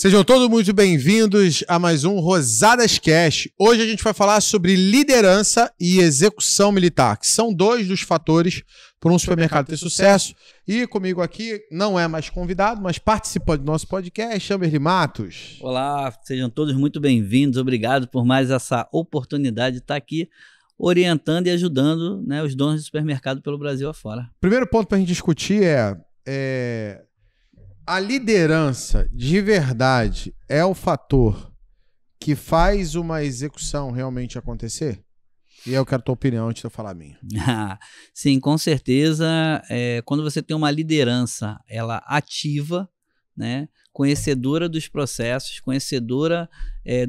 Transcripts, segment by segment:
Sejam todos muito bem-vindos a mais um Rosadas Cash. Hoje a gente vai falar sobre liderança e execução militar, que são dois dos fatores para um supermercado ter sucesso. E comigo aqui não é mais convidado, mas participante do nosso podcast, Amberly Matos. Olá, sejam todos muito bem-vindos. Obrigado por mais essa oportunidade de estar aqui orientando e ajudando, né, os donos de supermercado pelo Brasil afora. Primeiro ponto para a gente discutir é a liderança de verdade é o fator que faz uma execução realmente acontecer? E eu quero a tua opinião antes de eu falar a minha. Sim, com certeza. Quando você tem uma liderança, ela ativa, né, conhecedora dos processos, conhecedora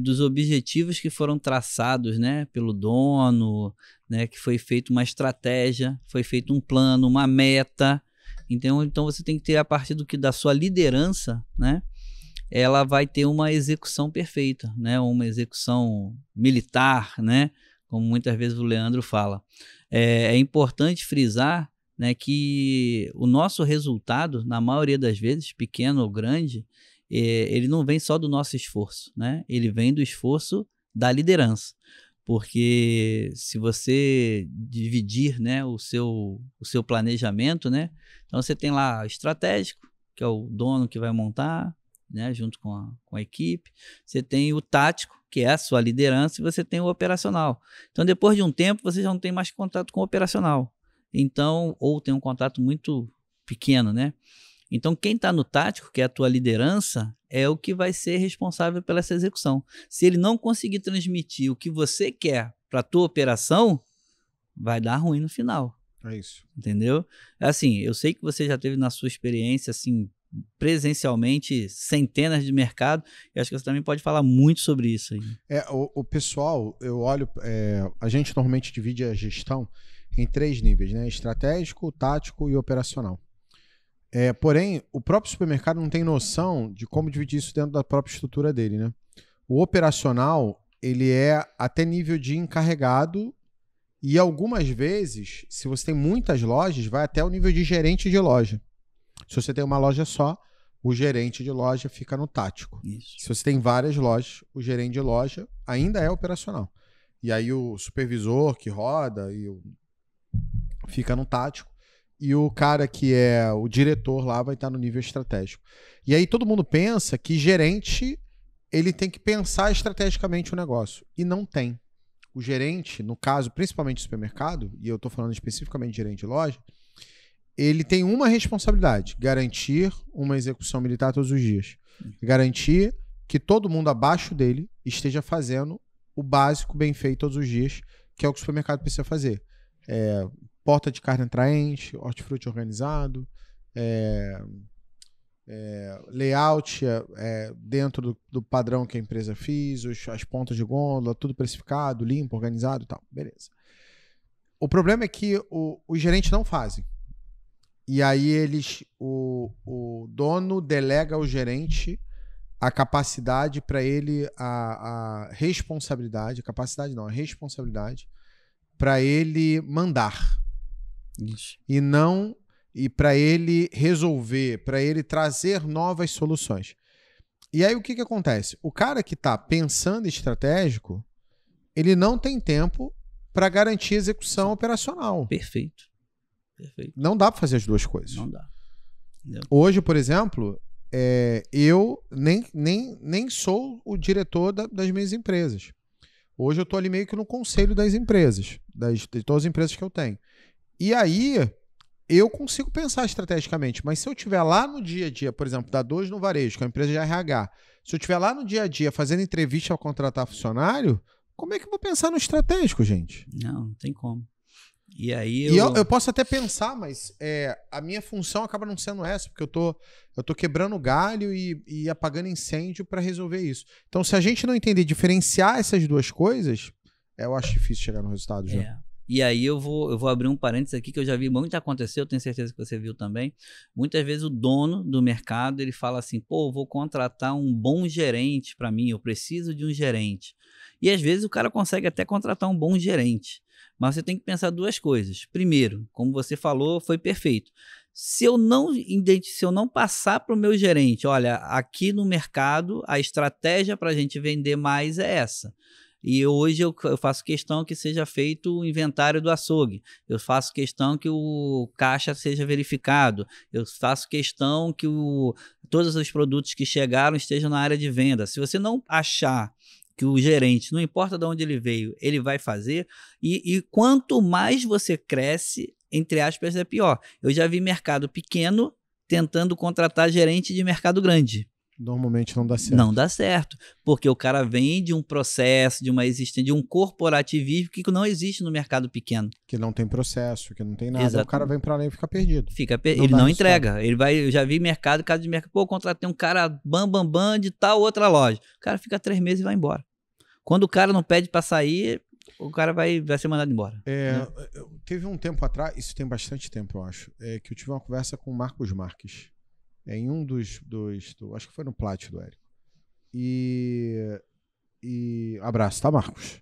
dos objetivos que foram traçados, né, pelo dono, né, que foi feita uma estratégia, foi feito um plano, uma meta. Então você tem que ter, a partir da sua liderança, né, ela vai ter uma execução perfeita, né, uma execução militar, né, como muitas vezes o Leandro fala. É importante frisar, né, que o nosso resultado, na maioria das vezes, pequeno ou grande, ele não vem só do nosso esforço, né, ele vem do esforço da liderança. Porque se você dividir, né, o seu planejamento, né, então você tem lá o estratégico, que é o dono que vai montar, né, junto com a equipe. Você tem o tático, que é a sua liderança, e você tem o operacional. Então, depois de um tempo, você já não tem mais contato com o operacional. Então, ou tem um contato muito pequeno, né? Então, quem está no tático, que é a tua liderança, é o que vai ser responsável pela essa execução. Se ele não conseguir transmitir o que você quer para a tua operação, vai dar ruim no final. É isso. Entendeu? Assim, eu sei que você já teve na sua experiência, assim, presencialmente, centenas de mercados, e acho que você também pode falar muito sobre isso aí. O pessoal, eu olho, a gente normalmente divide a gestão em 3 níveis, né? Estratégico, tático e operacional. Porém, o próprio supermercado não tem noção de como dividir isso dentro da própria estrutura dele, né? O operacional, ele é até nível de encarregado e algumas vezes, se você tem muitas lojas, vai até o nível de gerente de loja. Se você tem uma loja só, o gerente de loja fica no tático. Isso. Se você tem várias lojas, o gerente de loja ainda é operacional. E aí o supervisor que roda fica no tático. E o cara que é o diretor lá vai estar no nível estratégico. E aí todo mundo pensa que gerente, ele tem que pensar estrategicamente o negócio. E não tem. O gerente, no caso, principalmente do supermercado, e eu estou falando especificamente de gerente de loja, ele tem uma responsabilidade: garantir uma execução militar todos os dias. Garantir que todo mundo abaixo dele esteja fazendo o básico bem feito todos os dias, que é o que o supermercado precisa fazer. Porta de carne atraente, hortifruti organizado, layout dentro do padrão que a empresa fez, as pontas de gôndola, tudo precificado, limpo, organizado e tal. Beleza. O problema é que os gerentes não fazem. E aí o dono delega ao gerente a capacidade para ele, a responsabilidade, a responsabilidade para ele mandar. Isso. E para ele resolver, para ele trazer novas soluções. E aí o que acontece? O cara que está pensando em estratégico, ele não tem tempo para garantir a execução operacional. Perfeito. Não dá para fazer as duas coisas. Não dá. Entendeu? Hoje, por exemplo, eu nem sou o diretor das minhas empresas. Hoje eu estou ali meio que no conselho das empresas, de todas as empresas que eu tenho. E aí, eu consigo pensar estrategicamente, mas se eu estiver lá no dia a dia, por exemplo, da 2 no varejo, que é uma empresa de RH, se eu estiver lá no dia a dia fazendo entrevista ao contratar funcionário, como é que eu vou pensar no estratégico, gente? Não tem como. E aí eu posso até pensar, mas a minha função acaba não sendo essa, porque eu tô quebrando galho e apagando incêndio para resolver isso. Então, se a gente não entender diferenciar essas duas coisas, eu acho difícil chegar no resultado já. E aí eu vou abrir um parênteses aqui que eu já vi muito acontecer, eu tenho certeza que você viu também. Muitas vezes o dono do mercado, ele fala assim, pô, eu vou contratar um bom gerente para mim, eu preciso de um gerente. E às vezes o cara consegue até contratar um bom gerente. Mas você tem que pensar duas coisas. Primeiro, como você falou, foi perfeito. Se eu não passar para o meu gerente, olha, aqui no mercado a estratégia para a gente vender mais é essa. E hoje eu faço questão que seja feito o inventário do açougue. Eu faço questão que o caixa seja verificado. Eu faço questão que todos os produtos que chegaram estejam na área de venda. Se você não achar que o gerente, não importa de onde ele veio, ele vai fazer, e quanto mais você cresce, entre aspas, é pior. Eu já vi mercado pequeno tentando contratar gerente de mercado grande. Normalmente não dá certo. Não dá certo, porque o cara vem de um processo, de uma existência, de um corporativismo que não existe no mercado pequeno. Que não tem processo, que não tem nada. Exatamente. O cara vem pra lá e fica perdido. Ele não entrega. Ele vai, eu já vi mercado, casa de mercado. Pô, contratei um cara bam de tal outra loja. O cara fica 3 meses e vai embora. Quando o cara não pede para sair, o cara vai ser mandado embora. Teve um tempo atrás, isso tem bastante tempo, eu acho, que eu tive uma conversa com o Marcos Marques. Em um acho que foi no Plat do Érico. E abraço, tá, Marcos?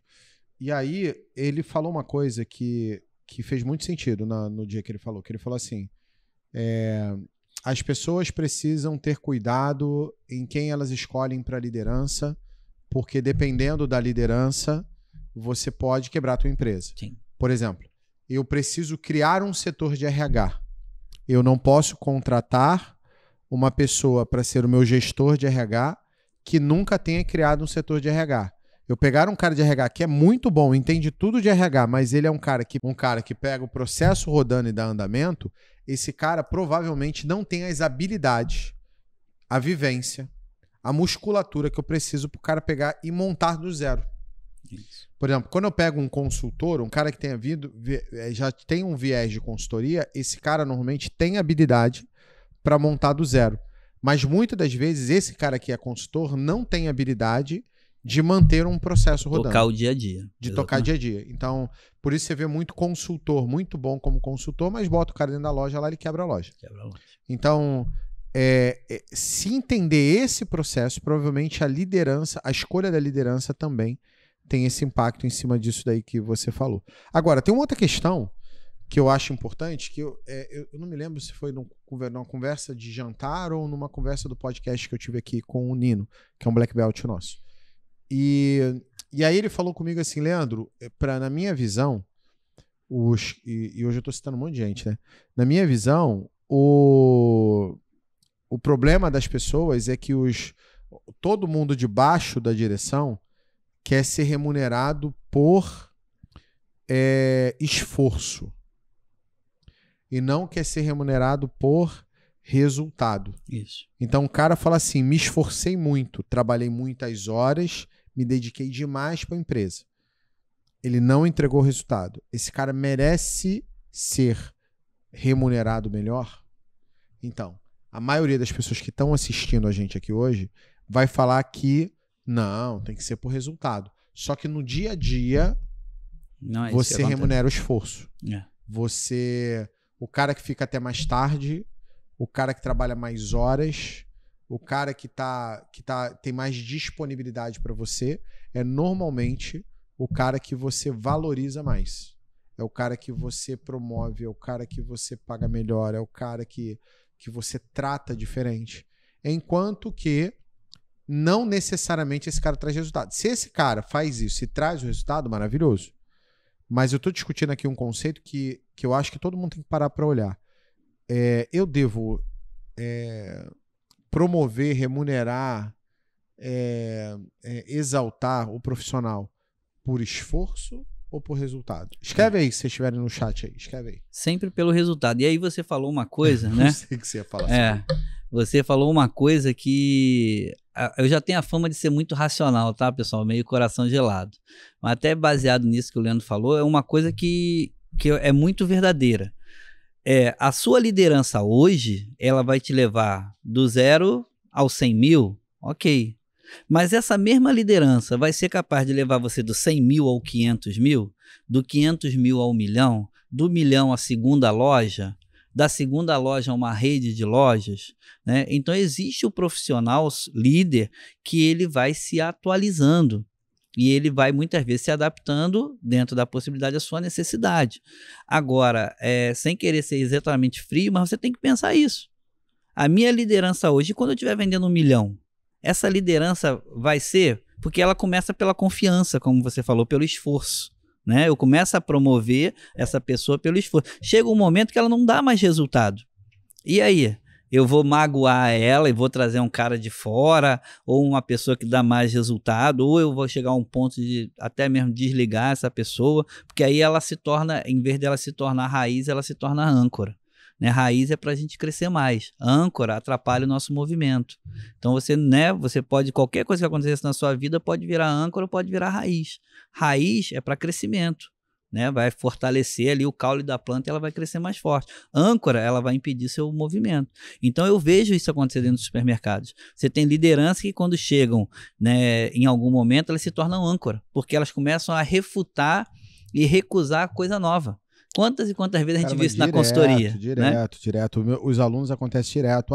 E aí, ele falou uma coisa que fez muito sentido no dia que ele falou assim, as pessoas precisam ter cuidado em quem elas escolhem para liderança, porque dependendo da liderança, você pode quebrar a tua empresa. Sim. Por exemplo, eu preciso criar um setor de RH. Eu não posso contratar uma pessoa para ser o meu gestor de RH que nunca tenha criado um setor de RH. Eu pegar um cara de RH que é muito bom, entende tudo de RH, mas ele é um cara que pega o processo rodando e dá andamento, esse cara provavelmente não tem as habilidades, a vivência, a musculatura que eu preciso para o cara pegar e montar do zero. Isso. Por exemplo, quando eu pego um consultor, um cara que tenha já tem um viés de consultoria, esse cara normalmente tem habilidade para montar do zero. Mas muitas das vezes esse cara que é consultor não tem habilidade de manter um processo rodando. Tocar o dia a dia. Tocar dia a dia. Então, por isso você vê muito consultor, muito bom como consultor, mas bota o cara dentro da loja lá, ele quebra a loja. Então, se entender esse processo, provavelmente a escolha da liderança também tem esse impacto em cima disso daí que você falou. Agora, tem uma outra questão que eu acho importante, que eu não me lembro se foi numa conversa de jantar ou numa conversa do podcast que eu tive aqui com o Nino, que é um Black Belt nosso. E aí ele falou comigo assim, Leandro, na minha visão, e hoje eu estou citando um monte de gente, né? Na minha visão, o problema das pessoas é que todo mundo debaixo da direção quer ser remunerado por esforço e não quer ser remunerado por resultado. Isso. Então o cara fala assim, me esforcei muito, trabalhei muitas horas, me dediquei demais para a empresa. Ele não entregou o resultado. Esse cara merece ser remunerado melhor? Então, a maioria das pessoas que estão assistindo a gente aqui hoje vai falar que não, tem que ser por resultado. Só que no dia a dia você remunera o esforço. O cara que fica até mais tarde, o cara que trabalha mais horas, o cara que tem mais disponibilidade para você, é normalmente o cara que você valoriza mais. É o cara que você promove, é o cara que você paga melhor, é o cara que você trata diferente. Enquanto que não necessariamente esse cara traz resultado. Se esse cara faz isso e traz o resultado, maravilhoso. Mas eu estou discutindo aqui um conceito que eu acho que todo mundo tem que parar para olhar. Eu devo promover, remunerar, exaltar o profissional por esforço ou por resultado? Escreve aí, se vocês estiverem no chat aí. Escreve aí. Sempre pelo resultado. E aí você falou uma coisa, né? Eu sei que você ia falar assim. Você falou uma coisa que eu já tenho a fama de ser muito racional, tá, pessoal? Meio coração gelado. Mas até baseado nisso que o Leandro falou, é uma coisa que é muito verdadeira. A sua liderança hoje, ela vai te levar do 0 aos 100 mil, ok. Mas essa mesma liderança vai ser capaz de levar você do 100 mil ao 500 mil, do 500 mil ao 1 milhão, do 1 milhão à segunda loja, da segunda loja a uma rede de lojas, né? Então existe o profissional líder que ele vai se atualizando. E ele vai muitas vezes se adaptando dentro da possibilidade da sua necessidade. Agora, sem querer ser exatamente frio, mas você tem que pensar isso. A minha liderança hoje, quando eu estiver vendendo 1 milhão, essa liderança vai ser porque ela começa pela confiança, como você falou, pelo esforço. Né? Eu começo a promover essa pessoa pelo esforço. Chega um momento que ela não dá mais resultado. E aí? Eu vou magoar ela e vou trazer um cara de fora, ou uma pessoa que dá mais resultado, ou eu vou chegar a um ponto de até mesmo desligar essa pessoa, porque aí ela se torna, em vez dela se tornar raiz, ela se torna âncora. Né? Raiz é para a gente crescer mais. Âncora atrapalha o nosso movimento. Então você pode, qualquer coisa que acontecesse na sua vida pode virar âncora ou pode virar raiz. Raiz é para crescimento. Né, vai fortalecer ali o caule da planta e ela vai crescer mais forte. Âncora, ela vai impedir seu movimento. Então eu vejo isso acontecer dentro dos supermercados. Você tem lideranças que quando chegam, né, em algum momento, elas se tornam âncora, porque elas começam a refutar e recusar coisa nova. Quantas e quantas vezes a gente viu isso na consultoria? Direto. Os alunos acontece direto.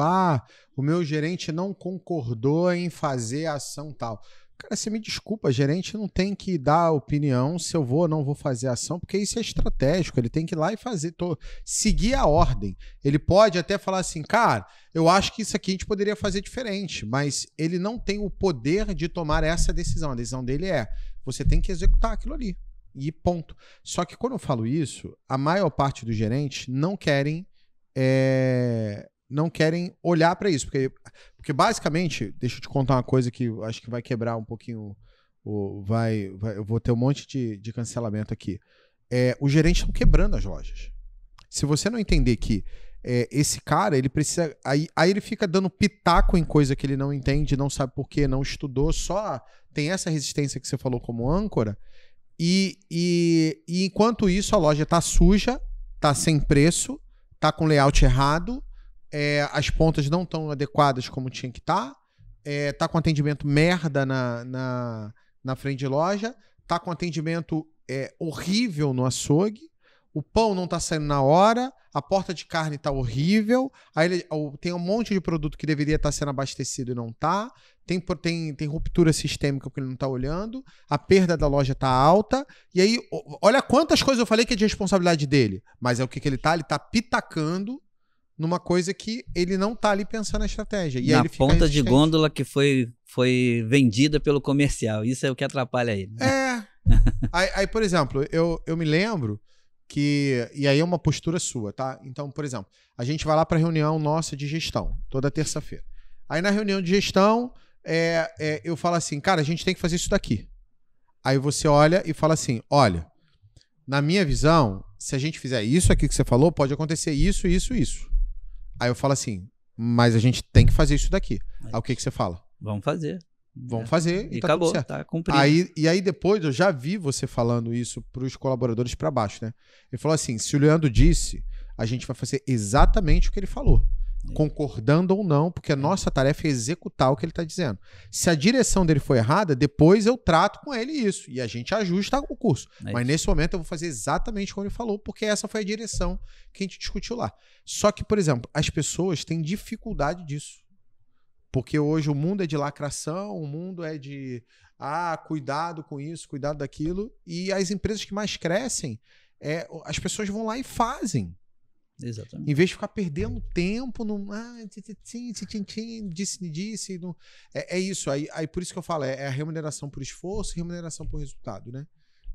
O meu gerente não concordou em fazer a ação tal. Cara, você me desculpa, gerente não tem que dar opinião se eu vou ou não vou fazer a ação, porque isso é estratégico, ele tem que ir lá e fazer, seguir a ordem. Ele pode até falar assim, cara, eu acho que isso aqui a gente poderia fazer diferente, mas ele não tem o poder de tomar essa decisão. A decisão dele você tem que executar aquilo ali, e ponto. Só que quando eu falo isso, a maior parte dos gerentes não querem olhar para isso, porque basicamente, deixa eu te contar uma coisa que eu acho que vai quebrar um pouquinho, eu vou ter um monte de cancelamento aqui. Os gerentes estão quebrando as lojas. Se você não entender que esse cara, ele precisa, aí ele fica dando pitaco em coisa que ele não entende, não sabe por quê, não estudou, só tem essa resistência que você falou como âncora, e enquanto isso a loja tá suja, tá sem preço, tá com layout errado, as pontas não estão adequadas como tinha que estar, tá com atendimento merda na frente de loja, tá com atendimento horrível no açougue, o pão não tá saindo na hora, a porta de carne tá horrível, aí tem um monte de produto que deveria estar sendo abastecido e não tá, tem ruptura sistêmica porque ele não tá olhando, a perda da loja tá alta, e aí, olha quantas coisas eu falei que é de responsabilidade dele, mas o que ele tá pitacando numa coisa que ele não tá ali pensando na estratégia. E na aí ele fica ponta de gôndola que foi vendida pelo comercial. Isso é o que atrapalha ele. Aí, por exemplo, eu me lembro que... E aí é uma postura sua, tá? Então, por exemplo, a gente vai lá pra reunião nossa de gestão, toda terça-feira. Aí na reunião de gestão, eu falo assim, cara, a gente tem que fazer isso daqui. Aí você olha e fala assim, olha, na minha visão, se a gente fizer isso aqui que você falou, pode acontecer isso, isso, isso. Aí eu falo assim, mas a gente tem que fazer isso daqui. Aí o que você fala? Vamos fazer. Vamos fazer e tá acabou, tudo certo. Tá cumprido. E aí depois eu já vi você falando isso pros colaboradores para baixo, né? Ele falou assim, se o Leandro disse, a gente vai fazer exatamente o que ele falou. Concordando ou não, porque a nossa tarefa é executar o que ele está dizendo. Se a direção dele foi errada, depois eu trato com ele isso. E a gente ajusta o curso. Mas nesse momento eu vou fazer exatamente como ele falou, porque essa foi a direção que a gente discutiu lá. Só que, por exemplo, as pessoas têm dificuldade disso. Porque hoje o mundo é de lacração, o mundo é de cuidado com isso, cuidado daquilo. E as empresas que mais crescem, as pessoas vão lá e fazem. Exatamente. Em vez de ficar perdendo tempo disse. Não... É isso. Aí por isso que eu falo, é a remuneração por esforço e remuneração por resultado, né?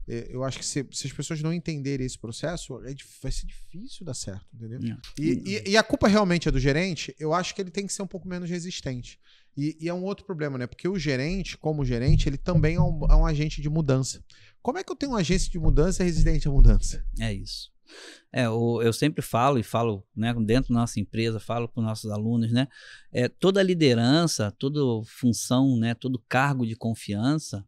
Eu acho que se as pessoas não entenderem esse processo, vai ser difícil dar certo, entendeu? E a culpa realmente é do gerente, eu acho que ele tem que ser um pouco menos resistente. E é um outro problema, né? Porque o gerente, como gerente, ele também é um agente de mudança. Como é que eu tenho um agente de mudança resistente à mudança? É isso. Eu sempre falo, né, dentro da nossa empresa, falo para os nossos alunos, né? Toda liderança, toda função, né, todo cargo de confiança,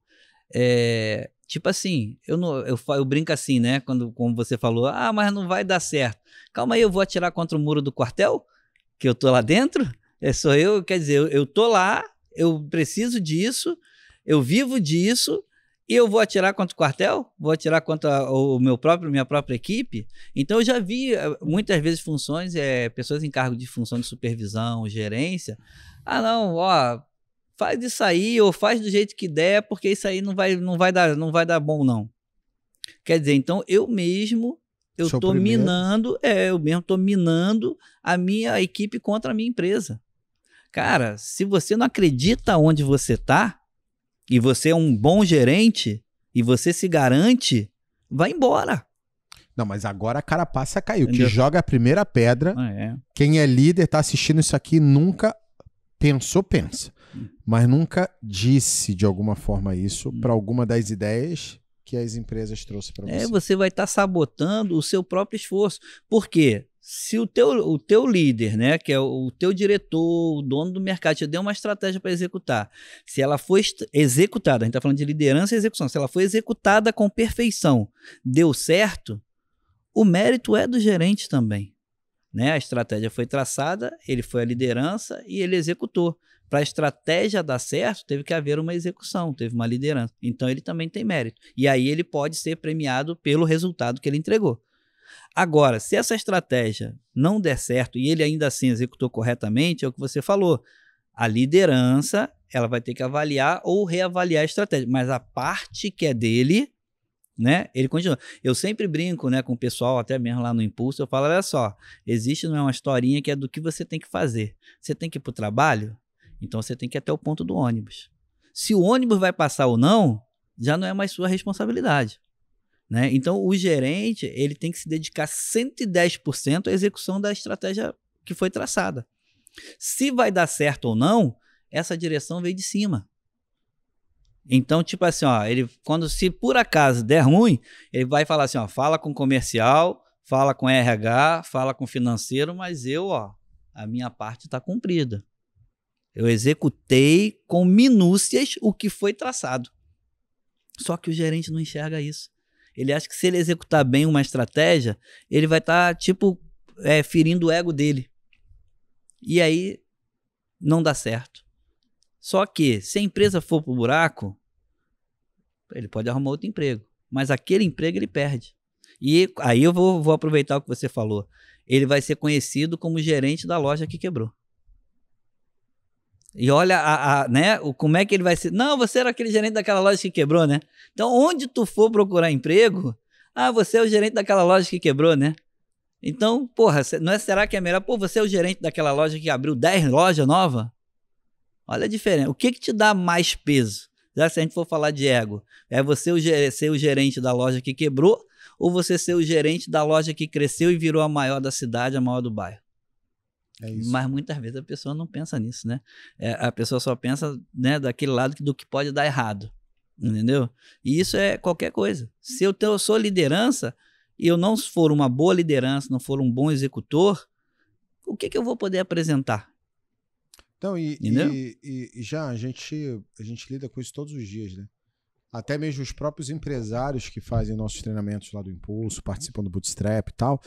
tipo assim, eu brinco assim, né? Como você falou, mas não vai dar certo. Calma aí, eu vou atirar contra o muro do quartel? Que eu tô lá dentro? Sou eu, quer dizer, eu tô lá, eu preciso disso, eu vivo disso, e eu vou atirar contra o quartel? Vou atirar contra minha própria equipe? Então eu já vi muitas vezes funções, pessoas em cargo de função de supervisão, gerência. faz isso aí, ou faz do jeito que der, porque isso aí não vai dar bom, não. Quer dizer, então eu mesmo tô minando a minha equipe contra a minha empresa. Cara, se você não acredita onde você tá, e você é um bom gerente, e você se garante, vai embora. Não, mas agora a carapaça caiu. Entendeu? Que joga a primeira pedra. Quem é líder, tá assistindo isso aqui, nunca pensa. Mas nunca disse de alguma forma isso para alguma das ideias que as empresas trouxeram para você. Você vai estar sabotando o seu próprio esforço. Por quê? Se o teu líder, né, que é o teu diretor, o dono do mercado, te deu uma estratégia para executar, se ela foi executada, a gente está falando de liderança e execução, se ela foi executada com perfeição, deu certo, o mérito é do gerente também. Né? A estratégia foi traçada, ele foi a liderança e ele executou. Para a estratégia dar certo, teve que haver uma execução, teve uma liderança. Então ele também tem mérito. E aí ele pode ser premiado pelo resultado que ele entregou. Agora, se essa estratégia não der certo e ele ainda assim executou corretamente, é o que você falou. A liderança, ela vai ter que avaliar ou reavaliar a estratégia. Mas a parte que é dele, né, ele continua. Eu sempre brinco, né, com o pessoal, até mesmo lá no Impulso, eu falo, olha só, existe uma historinha que é do que você tem que fazer. Você tem que ir para o trabalho? Então você tem que ir até o ponto do ônibus. Se o ônibus vai passar ou não, já não é mais sua responsabilidade. Né? Então o gerente ele tem que se dedicar 110% à execução da estratégia que foi traçada. Se vai dar certo ou não, essa direção veio de cima. Então, tipo assim, ó, se por acaso der ruim, ele vai falar assim, ó, fala com comercial, fala com RH, fala com financeiro, mas a minha parte está cumprida. Eu executei com minúcias o que foi traçado. Só que o gerente não enxerga isso. Ele acha que se ele executar bem uma estratégia, ele vai estar, ferindo o ego dele. E aí, não dá certo. Só que, se a empresa for pro buraco, ele pode arrumar outro emprego. Mas aquele emprego ele perde. E aí eu vou aproveitar o que você falou. Ele vai ser conhecido como gerente da loja que quebrou. E olha, né, como é que ele vai ser. Não, você era aquele gerente daquela loja que quebrou, né? Então, onde tu for procurar emprego, você é o gerente daquela loja que quebrou, né? Então, será que é melhor? Você é o gerente daquela loja que abriu 10 lojas novas? Olha a diferença. O que te dá mais peso? Já se a gente for falar de ego, é você ser o gerente da loja que quebrou ou você ser o gerente da loja que cresceu e virou a maior da cidade, a maior do bairro? É isso. Mas muitas vezes a pessoa não pensa nisso, né? A pessoa só pensa, né, daquele lado do que pode dar errado, entendeu? E isso é qualquer coisa. Se eu sou liderança e eu não for uma boa liderança, não for um bom executor, o que eu vou poder apresentar? Então, já a gente lida com isso todos os dias, né? Até mesmo os próprios empresários que fazem nossos treinamentos lá do Impulso, participam do Bootstrap e tal,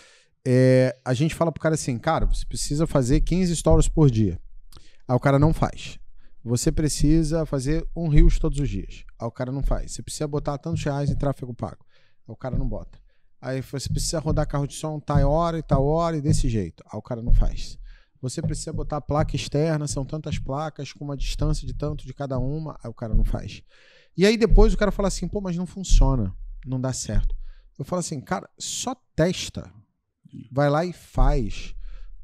a gente fala pro cara assim, cara, você precisa fazer 15 stories por dia. Aí o cara não faz. Você precisa fazer um Reels todos os dias. Aí o cara não faz. Você precisa botar tantos reais em tráfego pago. Aí o cara não bota. Aí você precisa rodar carro de som tal hora e desse jeito. Aí o cara não faz. Você precisa botar placa externa, são tantas placas com uma distância de tanto de cada uma. Aí o cara não faz. E aí depois o cara fala assim, pô, mas não funciona. Não dá certo. Eu falo assim, cara, só testa. Vai lá e faz.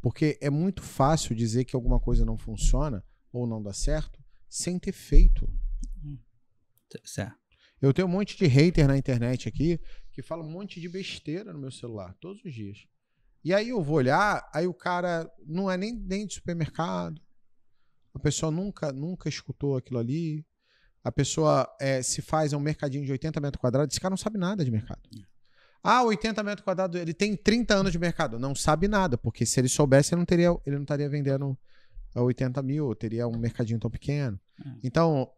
Porque é muito fácil dizer que alguma coisa não funciona ou não dá certo sem ter feito. Certo. Eu tenho um monte de hater na internet aqui que fala um monte de besteira no meu celular, todos os dias. E aí eu vou olhar, aí o cara não é nem de supermercado, a pessoa nunca escutou aquilo ali, a pessoa se faz um mercadinho de 80 metros quadrados, esse cara não sabe nada de mercado. 80 metros quadrados, ele tem 30 anos de mercado. Não sabe nada, porque se ele soubesse, ele não estaria vendendo 80 mil, teria um mercadinho tão pequeno. Então,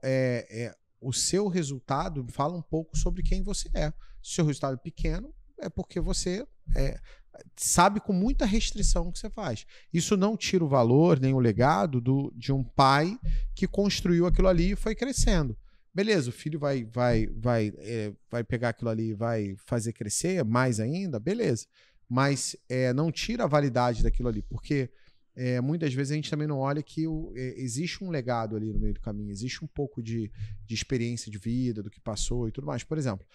o seu resultado fala um pouco sobre quem você é. Se o seu resultado é pequeno, é porque você sabe com muita restrição o que você faz. Isso não tira o valor, nem o legado de um pai que construiu aquilo ali e foi crescendo. Beleza, o filho vai pegar aquilo ali e vai fazer crescer mais ainda, beleza. Mas não tira a validade daquilo ali, porque muitas vezes a gente também não olha que existe um legado ali no meio do caminho, existe um pouco de experiência de vida, do que passou e tudo mais. Por exemplo,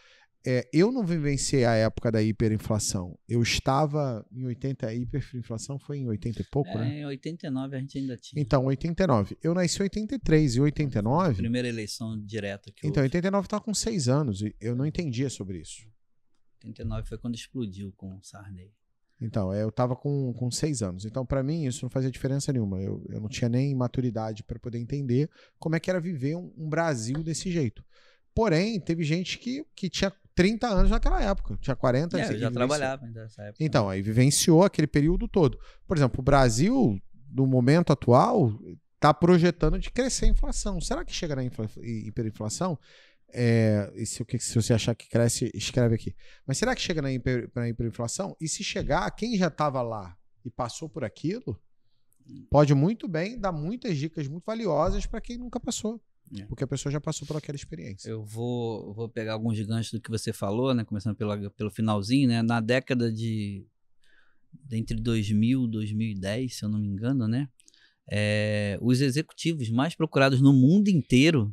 eu não vivenciei a época da hiperinflação. Eu estava em 80, a hiperinflação foi em 80 e pouco, né? Em 89 a gente ainda tinha. Então, 89. Eu nasci em 83 e 89... Primeira eleição direta que Então, houve. 89 estava com 6 anos e eu não entendia sobre isso. 89 foi quando explodiu com o Sarney. Então, eu estava com 6 anos. Então, para mim, isso não fazia diferença nenhuma. Eu não tinha nem maturidade para poder entender como é que era viver um Brasil desse jeito. Porém, teve gente que tinha 30 anos naquela época. Tinha 40 anos. Eu já trabalhava nessa época. Então, aí vivenciou aquele período todo. Por exemplo, o Brasil, no momento atual, está projetando de crescer a inflação. Será que chega na hiperinflação? Se você achar que cresce, escreve aqui. Mas será que chega na hiperinflação? E se chegar, quem já estava lá e passou por aquilo, pode muito bem dar muitas dicas muito valiosas para quem nunca passou. Porque a pessoa já passou por aquela experiência. Eu vou pegar alguns ganchos do que você falou, né? Começando pelo finalzinho, né? Na década entre 2000 e 2010, se eu não me engano, né? Os executivos mais procurados no mundo inteiro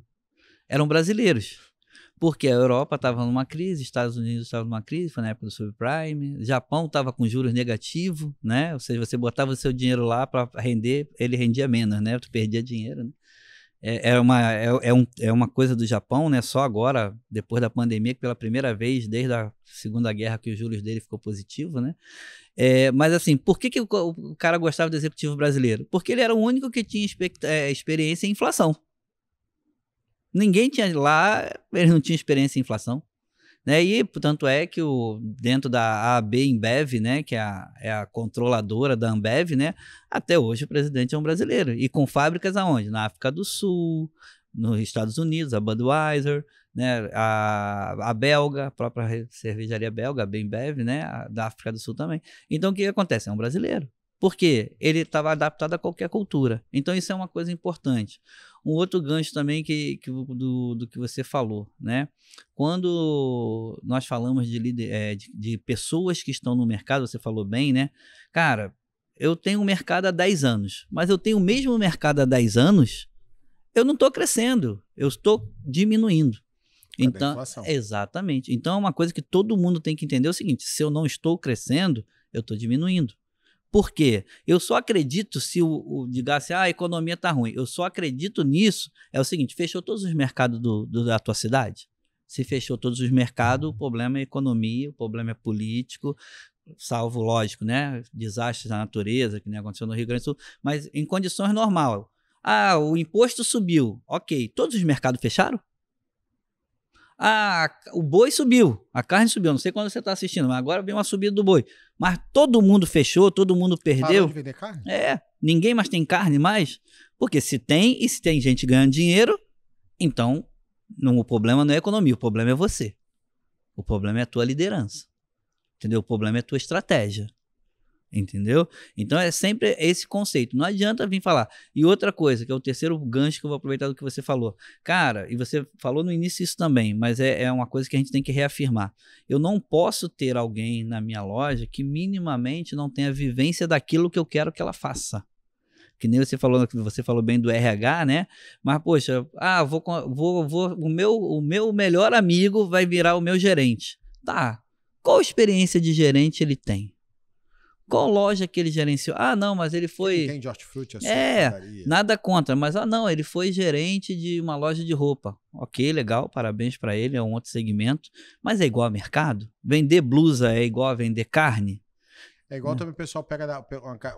eram brasileiros. Porque a Europa estava numa crise, Estados Unidos estava numa crise, foi na época do subprime, Japão estava com juros negativos, né? Ou seja, você botava o seu dinheiro lá para render, ele rendia menos, né? Tu perdia dinheiro, né? É uma coisa do Japão, né? Só agora, depois da pandemia, que pela primeira vez, desde a Segunda Guerra, que os juros dele ficou positivo, né? Mas assim, por que o cara gostava do executivo brasileiro? Porque ele era o único que tinha experiência em inflação. Ninguém tinha lá, ele não tinha experiência em inflação. Né? E, portanto, que dentro da AB InBev, né, que é a controladora da Ambev, né, até hoje o presidente é um brasileiro. E com fábricas aonde? Na África do Sul, nos Estados Unidos, a Budweiser, né, a belga, a própria cervejaria belga, a AB InBev, né, da África do Sul também. Então, o que acontece? É um brasileiro. Por quê? Ele estava adaptado a qualquer cultura. Então, isso é uma coisa importante. Um outro gancho também do que você falou, né? Quando nós falamos de pessoas que estão no mercado, você falou bem, né? Cara, eu tenho um mercado há 10 anos, mas eu tenho o mesmo mercado há 10 anos, eu não estou crescendo, eu estou diminuindo. Então, exatamente. Então, é uma coisa que todo mundo tem que entender, é o seguinte: se eu não estou crescendo, eu estou diminuindo. Por quê? Eu só acredito se digasse, a economia está ruim. Eu só acredito nisso. É o seguinte: fechou todos os mercados da tua cidade? Se fechou todos os mercados, o problema é economia, o problema é político, salvo, lógico, né? Desastres da natureza, que nem aconteceu no Rio Grande do Sul, mas em condições normais. O imposto subiu. Ok. Todos os mercados fecharam? O boi subiu, a carne subiu, não sei quando você está assistindo, mas agora vem uma subida do boi. Mas todo mundo fechou, todo mundo perdeu. Parou de vender carne? Ninguém mais tem carne mais. Porque se tem gente ganhando dinheiro, então o problema não é a economia, o problema é você. O problema é a tua liderança. Entendeu? O problema é a tua estratégia. Entendeu? Então é sempre esse conceito. Não adianta vir falar. E outra coisa, que é o terceiro gancho que eu vou aproveitar do que você falou. Cara, e você falou no início isso também, mas é uma coisa que a gente tem que reafirmar. Eu não posso ter alguém na minha loja que minimamente não tenha vivência daquilo que eu quero que ela faça. Que nem você falou bem do RH, né? Mas, poxa, o meu melhor amigo vai virar o meu gerente. Tá. Qual experiência de gerente ele tem? Qual loja que ele gerenciou? Não, mas ele foi... Quem tem de hortifruti, nada contra, mas não, ele foi gerente de uma loja de roupa. Ok, legal, parabéns para ele, é um outro segmento, mas é igual a mercado? Vender blusa é igual a vender carne? É igual também o pessoal pega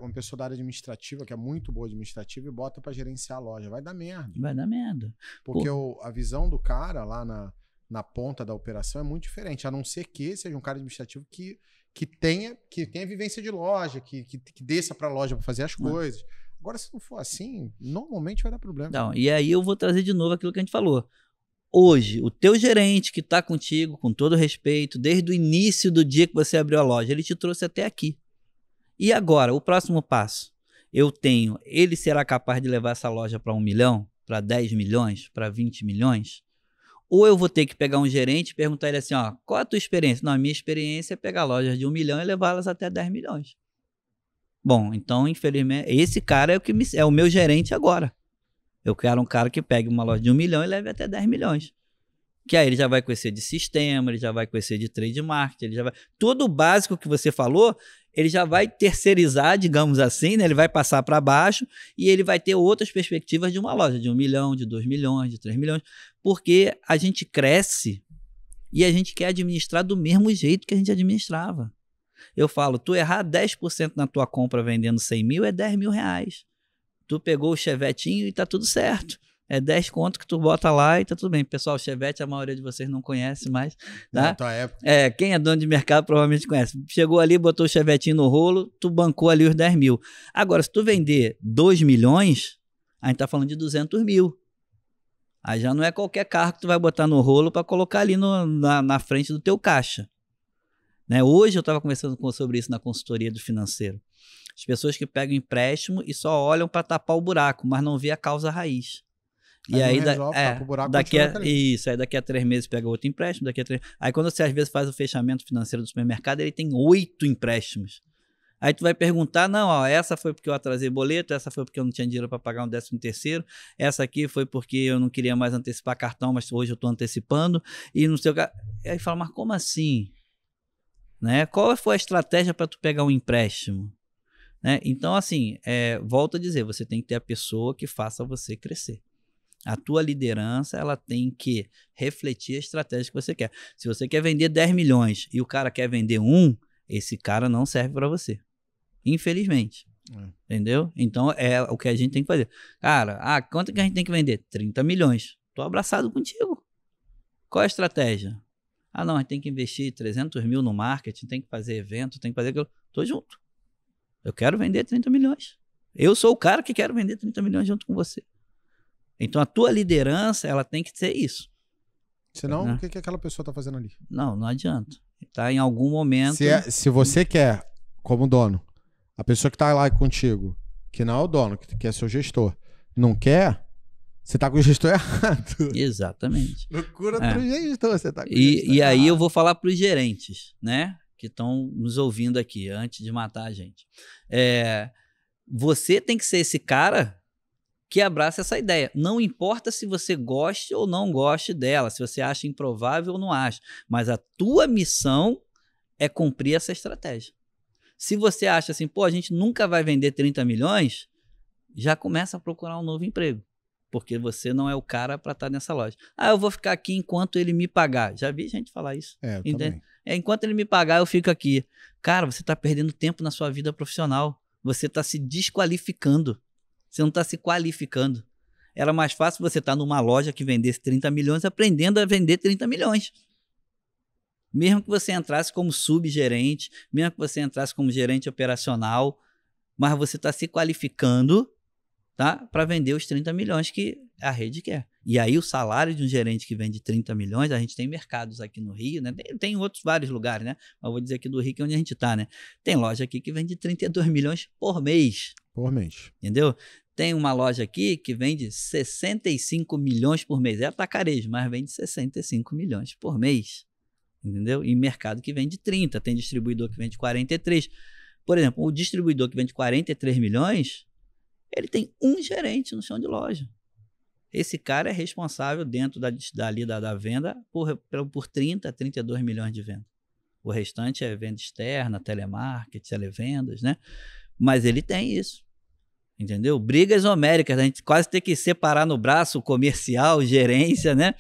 uma pessoa da área administrativa, que é muito boa administrativa, e bota para gerenciar a loja. Vai dar merda. Vai dar merda. Porque a visão do cara lá na ponta da operação é muito diferente, a não ser que seja um cara administrativo que tenha vivência de loja, que desça para a loja para fazer as coisas. Agora, se não for assim, normalmente vai dar problema. Então, e aí eu vou trazer de novo aquilo que a gente falou. Hoje, o teu gerente que está contigo, com todo respeito, desde o início do dia que você abriu a loja, ele te trouxe até aqui. E agora, o próximo passo? Ele será capaz de levar essa loja para 1 milhão, para 10 milhões, para 20 milhões? Ou eu vou ter que pegar um gerente e perguntar ele assim, qual é a tua experiência? Não, a minha experiência é pegar lojas de 1 milhão e levá-las até 10 milhões. Bom, então, infelizmente, esse cara é o meu gerente agora. Eu quero um cara que pegue uma loja de 1 milhão e leve até 10 milhões. Que aí ele já vai conhecer de sistema, ele já vai conhecer de trade marketing, ele já vai... Tudo o básico que você falou, ele já vai terceirizar, digamos assim, né? Ele vai passar para baixo e ele vai ter outras perspectivas de uma loja, de 1 milhão, de 2 milhões, de 3 milhões, porque a gente cresce e a gente quer administrar do mesmo jeito que a gente administrava. Eu falo, tu errar 10% na tua compra vendendo 100 mil é 10 mil reais. Tu pegou o chevetinho e tá tudo certo. É 10 conto que tu bota lá e tá tudo bem. Pessoal, o Chevette a maioria de vocês não conhece mais, tá? Na tua época. Quem é dono de mercado provavelmente conhece. Chegou ali, botou o Chevetinho no rolo, tu bancou ali os 10 mil. Agora, se tu vender 2 milhões, a gente tá falando de 200 mil. Aí já não é qualquer carro que tu vai botar no rolo para colocar ali na frente do teu caixa. Né? Hoje eu estava conversando sobre isso na consultoria do financeiro. As pessoas que pegam empréstimo e só olham para tapar o buraco, mas não vê a causa raiz. E aí, daqui a 3 meses pega outro empréstimo, aí quando você às vezes faz o fechamento financeiro do supermercado, ele tem 8 empréstimos. Aí tu vai perguntar, não, ó, essa foi porque eu atrasei boleto, essa foi porque eu não tinha dinheiro para pagar um 13º, essa aqui foi porque eu não queria mais antecipar cartão, mas hoje eu estou antecipando, e não sei o que. Aí fala, mas como assim? Né? Qual foi a estratégia para tu pegar um empréstimo? Né? Então, assim, volto a dizer, você tem que ter a pessoa que faça você crescer. A tua liderança, ela tem que refletir a estratégia que você quer. Se você quer vender 10 milhões e o cara quer vender 1, esse cara não serve para você. Infelizmente. Entendeu? Então, é o que a gente tem que fazer. Cara, quanto que a gente tem que vender? 30 milhões. Tô abraçado contigo. Qual é a estratégia? Não, a gente tem que investir 300 mil no marketing, tem que fazer evento, tem que fazer aquilo. Tô junto. Eu quero vender 30 milhões. Eu sou o cara que quero vender 30 milhões junto com você. Então, a tua liderança, ela tem que ser isso. Senão, né? O que aquela pessoa está fazendo ali? Não adianta. Tá em algum momento... Se você quer, como dono, a pessoa que está lá contigo, que não é o dono, que é seu gestor, não quer, você está com o gestor errado. Exatamente. Procura pro gestor, você está com o gestor E aí errado. eu vou falar para os gerentes, né? Que estão nos ouvindo aqui, antes de matar a gente. Você tem que ser esse cara que abraça essa ideia. Não importa se você goste ou não goste dela, se você acha improvável ou não acha, mas a tua missão é cumprir essa estratégia. Se você acha assim, a gente nunca vai vender 30 milhões, já começa a procurar um novo emprego, porque você não é o cara para estar nessa loja. Eu vou ficar aqui enquanto ele me pagar. Já vi gente falar isso. Eu também. Enquanto ele me pagar, eu fico aqui. Cara, você está perdendo tempo na sua vida profissional. Você está se desqualificando. Você não está se qualificando. Era mais fácil você estar numa loja que vendesse 30 milhões aprendendo a vender 30 milhões. Mesmo que você entrasse como subgerente, mesmo que você entrasse como gerente operacional, mas você está se qualificando, tá, para vender os 30 milhões que a rede quer. E aí o salário de um gerente que vende 30 milhões, a gente tem mercados aqui no Rio, né? Tem outros vários lugares, né? Mas vou dizer aqui do Rio, que é onde a gente está, né? Tem loja aqui que vende 32 milhões por mês. Por mês. Entendeu? Tem uma loja aqui que vende 65 milhões por mês. É atacarejo, mas vende 65 milhões por mês. Entendeu? E mercado que vende 30. Tem distribuidor que vende 43. Por exemplo, o distribuidor que vende 43 milhões, ele tem um gerente no chão de loja. Esse cara é responsável dentro da venda por 30, 32 milhões de venda. O restante é venda externa, telemarketing, televendas, né? Mas ele tem isso. Entendeu? Brigas homéricas, a gente quase tem que separar no braço o comercial, gerência, né?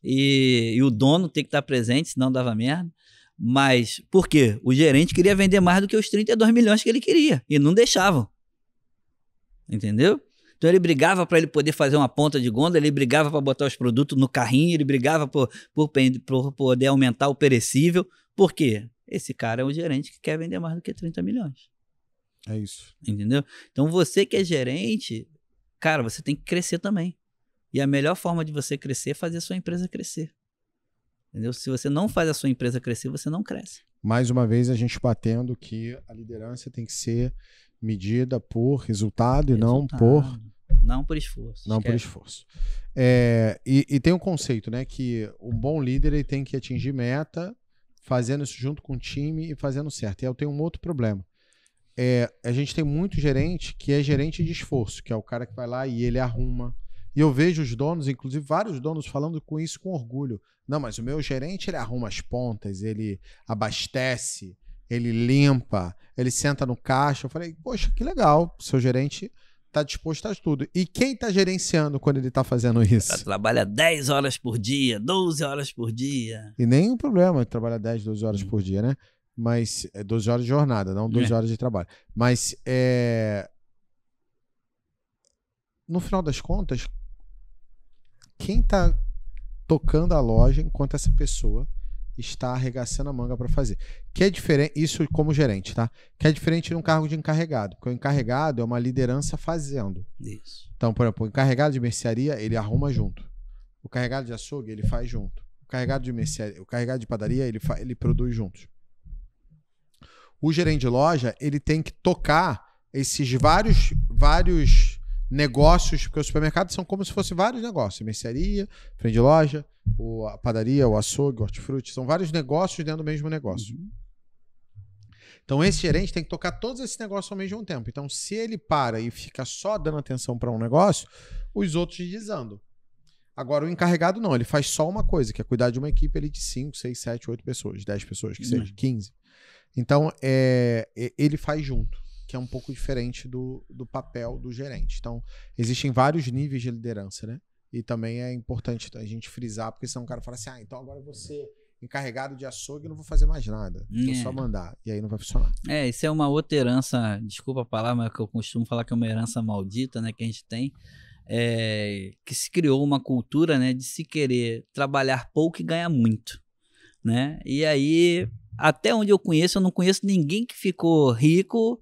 E o dono tem que estar presente, senão dava merda. Mas por quê? O gerente queria vender mais do que os 32 milhões que ele queria e não deixavam. Entendeu? Então ele brigava para ele poder fazer uma ponta de gôndola, ele brigava para botar os produtos no carrinho, ele brigava por poder aumentar o perecível. Por quê? Esse cara é um gerente que quer vender mais do que 30 milhões. É isso. Entendeu? Então você que é gerente, cara, você tem que crescer também. E a melhor forma de você crescer é fazer a sua empresa crescer. Entendeu? Se você não faz a sua empresa crescer, você não cresce. Mais uma vez a gente batendo que a liderança tem que ser medida por resultado e não por... Não por esforço. Não por esforço. E tem um conceito, né? Que um bom líder ele tem que atingir meta, fazendo isso junto com o time e fazendo certo. E eu tenho um outro problema. a gente tem muito gerente que é gerente de esforço, que é o cara que vai lá e ele arruma. E eu vejo os donos, inclusive vários donos, falando com isso com orgulho. Não, mas o meu gerente, ele arruma as pontas, ele abastece, ele limpa, ele senta no caixa. Eu falei, poxa, que legal, seu gerente está disposto a tudo. E quem está gerenciando quando ele está fazendo isso? Ele trabalha 10 horas por dia, 12 horas por dia. E nem um problema trabalhar 10, 12 horas por dia, né? Mas 12 horas de jornada, não 12 horas de trabalho. Mas no final das contas, quem está tocando a loja enquanto essa pessoa está arregaçando a manga para fazer. Que é diferente, isso como gerente, tá? Que é diferente de um cargo de encarregado, porque o encarregado é uma liderança fazendo. Isso. Então, por exemplo, o encarregado de mercearia, ele arruma junto. O carregado de açougue, ele faz junto. O carregado de mercearia, o carregado de padaria, ele produz juntos. O gerente de loja, ele tem que tocar esses vários negócios, porque os supermercados são como se fossem vários negócios. Mercearia, frente de loja, a padaria, o açougue, o hortifruti, são vários negócios dentro do mesmo negócio. Então esse gerente tem que tocar todos esses negócios ao mesmo tempo. Então se ele para e fica só dando atenção para um negócio, os outros desandam. Agora o encarregado não, ele faz só uma coisa, que é cuidar de uma equipe ali de 5, 6, 7, 8 pessoas, 10 pessoas, que seja, 15. Então ele faz junto, que é um pouco diferente do papel do gerente. Então, existem vários níveis de liderança, né? E também é importante a gente frisar, porque senão o cara fala assim, então agora eu vou ser encarregado de açougue e não vou fazer mais nada. Vou só mandar. E aí não vai funcionar. Isso é uma outra herança, desculpa a palavra, mas que eu costumo falar que é uma herança maldita, né? Que a gente tem, que se criou uma cultura, né? De se querer trabalhar pouco e ganhar muito, né? E aí, até onde eu não conheço ninguém que ficou rico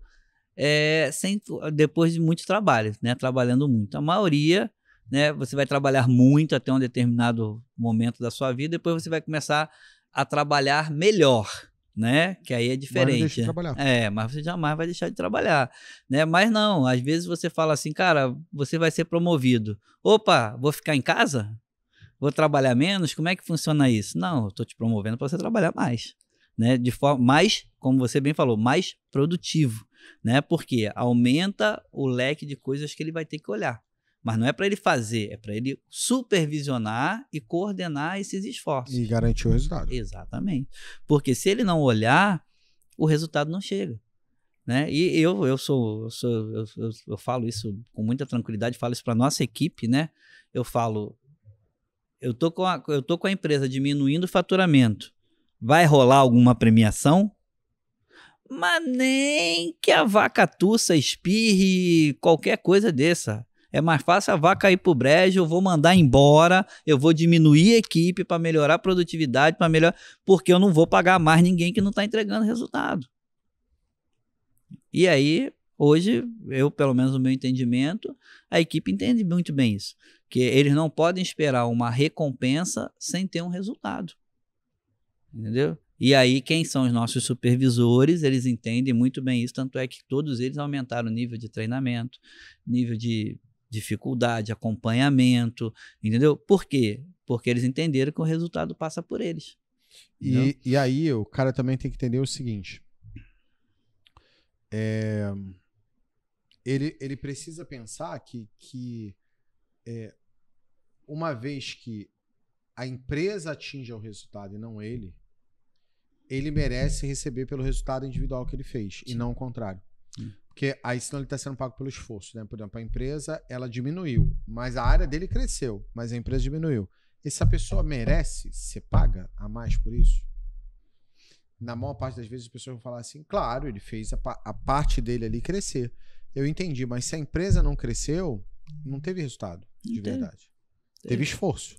depois de muito trabalho, né? Trabalhando muito. A maioria, né? Você vai trabalhar muito até um determinado momento da sua vida, depois você vai começar a trabalhar melhor, né? Que aí é diferente. Mas não deixa de trabalhar. Mas você jamais vai deixar de trabalhar, né? Mas não, às vezes você fala assim, cara, você vai ser promovido. Opa, vou ficar em casa? Vou trabalhar menos? Como é que funciona isso? Não, eu estou te promovendo para você trabalhar mais, né? De forma mais, como você bem falou, mais produtivo, né? Porque aumenta o leque de coisas que ele vai ter que olhar. Mas não é para ele fazer, é para ele supervisionar e coordenar esses esforços. E garantir o resultado. Exatamente. Porque se ele não olhar, o resultado não chega, né? E eu falo isso com muita tranquilidade, falo isso para nossa equipe, né? Eu falo, eu tô com a empresa diminuindo o faturamento. Vai rolar alguma premiação? Mas nem que a vaca tussa, espirre, qualquer coisa dessa. É mais fácil a vaca ir pro brejo, eu vou mandar embora, eu vou diminuir a equipe para melhorar a produtividade, porque eu não vou pagar mais ninguém que não está entregando resultado. E aí, hoje, pelo menos no meu entendimento, a equipe entende muito bem isso. Que eles não podem esperar uma recompensa sem ter um resultado. Entendeu? E aí, quem são os nossos supervisores, eles entendem muito bem isso, tanto é que todos eles aumentaram o nível de treinamento, nível de dificuldade, acompanhamento, entendeu? Por quê? Porque eles entenderam que o resultado passa por eles. E aí, o cara também tem que entender o seguinte, ele precisa pensar que uma vez que a empresa atinja o resultado e não ele merece receber pelo resultado individual que ele fez. Sim. E não o contrário. Porque aí senão ele está sendo pago pelo esforço, né? Por exemplo, a empresa, ela diminuiu, mas a área dele cresceu, mas a empresa diminuiu. Essa pessoa merece ser paga a mais por isso? Na maior parte das vezes as pessoas vão falar assim, claro, ele fez a parte dele ali crescer. Eu entendi, mas se a empresa não cresceu, não teve resultado de verdade. Teve esforço.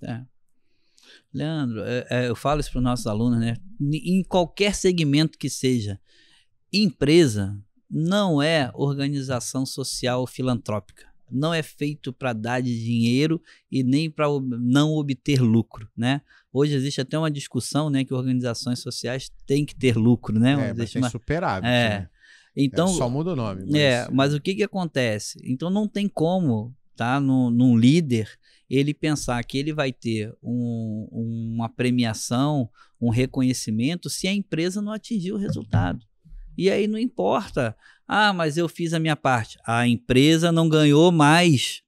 Leandro, eu falo isso para os nossos alunos, né? Em qualquer segmento que seja, empresa não é organização social filantrópica. Não é feito para dar de dinheiro e nem para não obter lucro, né? Hoje existe até uma discussão, né, que organizações sociais têm que ter lucro, né? Mas tem superávit, né? Então, só muda o nome. Mas o que acontece? Então não tem como, tá? Num líder, ele pensar que ele vai ter uma premiação, um reconhecimento se a empresa não atingir o resultado. E aí não importa. Ah, mas eu fiz a minha parte. A empresa não ganhou mais.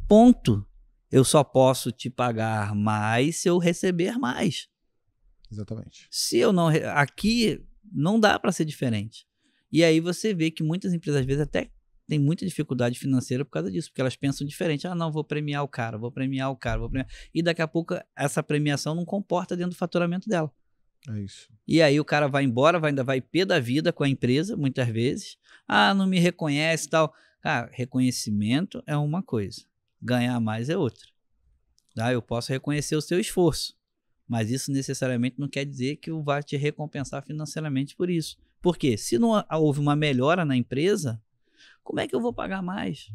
Ponto. Eu só posso te pagar mais se eu receber mais. Exatamente. Se eu não... Aqui não dá para ser diferente. E aí você vê que muitas empresas, às vezes, até têm muita dificuldade financeira por causa disso, porque elas pensam diferente. Ah, não, vou premiar o cara, vou premiar o cara, vou premiar... E daqui a pouco essa premiação não comporta dentro do faturamento dela. É isso. E aí o cara vai embora, ainda vai pé da vida com a empresa, muitas vezes. Ah, não me reconhece e tal. Cara, reconhecimento é uma coisa. Ganhar mais é outra. Tá? Eu posso reconhecer o seu esforço, mas isso necessariamente não quer dizer que eu vá te recompensar financeiramente por isso. Por quê? Se não houve uma melhora na empresa, como é que eu vou pagar mais?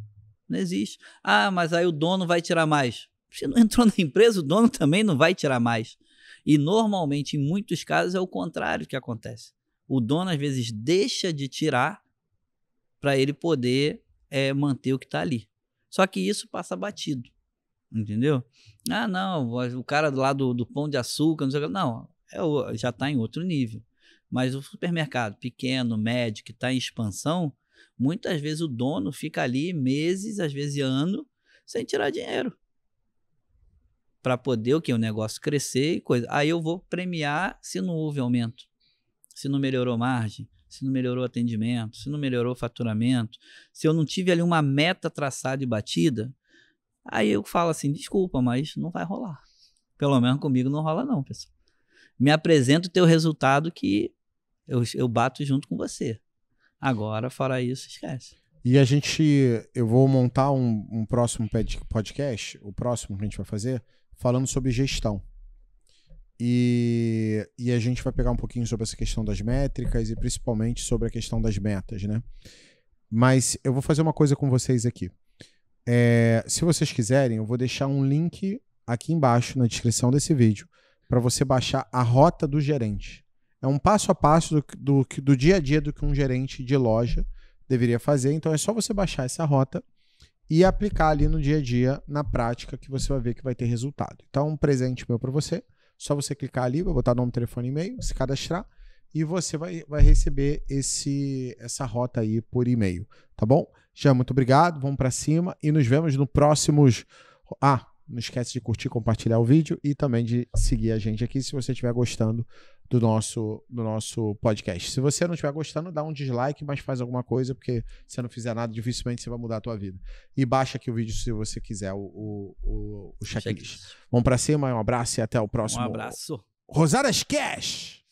Não existe. Ah, mas aí o dono vai tirar mais. Se não entrou na empresa, o dono também não vai tirar mais. E normalmente, em muitos casos, é o contrário que acontece. O dono, às vezes, deixa de tirar para ele poder manter o que está ali. Só que isso passa batido. Entendeu? Ah, não, o cara lá do Pão de Açúcar, não sei o que. Não, já está em outro nível. Mas o supermercado pequeno, médio, que está em expansão, muitas vezes o dono fica ali meses, às vezes ano, sem tirar dinheiro. Para poder o negócio crescer e coisa. Aí eu vou premiar se não houve aumento, se não melhorou margem, se não melhorou atendimento, se não melhorou faturamento, se eu não tive ali uma meta traçada e batida. Aí eu falo assim, desculpa, mas não vai rolar. Pelo menos comigo não rola não, pessoal. Me apresenta o teu resultado que eu bato junto com você. Agora, fora isso, esquece. E eu vou montar um próximo podcast, o próximo que a gente vai fazer, falando sobre gestão. E a gente vai pegar um pouquinho sobre essa questão das métricas e principalmente sobre a questão das metas, né? Mas eu vou fazer uma coisa com vocês aqui. Se vocês quiserem, eu vou deixar um link aqui embaixo na descrição desse vídeo para você baixar a rota do gerente. É um passo a passo do dia a dia do que um gerente de loja deveria fazer. Então é só você baixar essa rota e aplicar ali no dia a dia, na prática, que você vai ver que vai ter resultado. Então, um presente meu para você. Só você clicar ali, vai botar nome, telefone e e-mail, se cadastrar e você vai receber essa rota aí por e-mail, tá bom? Já muito obrigado, vamos para cima e nos vemos no próximos... não esquece de curtir, compartilhar o vídeo e também de seguir a gente aqui se você estiver gostando do nosso podcast. Se você não estiver gostando, dá um dislike, mas faz alguma coisa, porque se você não fizer nada, dificilmente você vai mudar a tua vida. E baixa aqui o vídeo se você quiser, o checklist. Vamos para cima, um abraço e até o próximo. Um abraço. Rosadas Cash!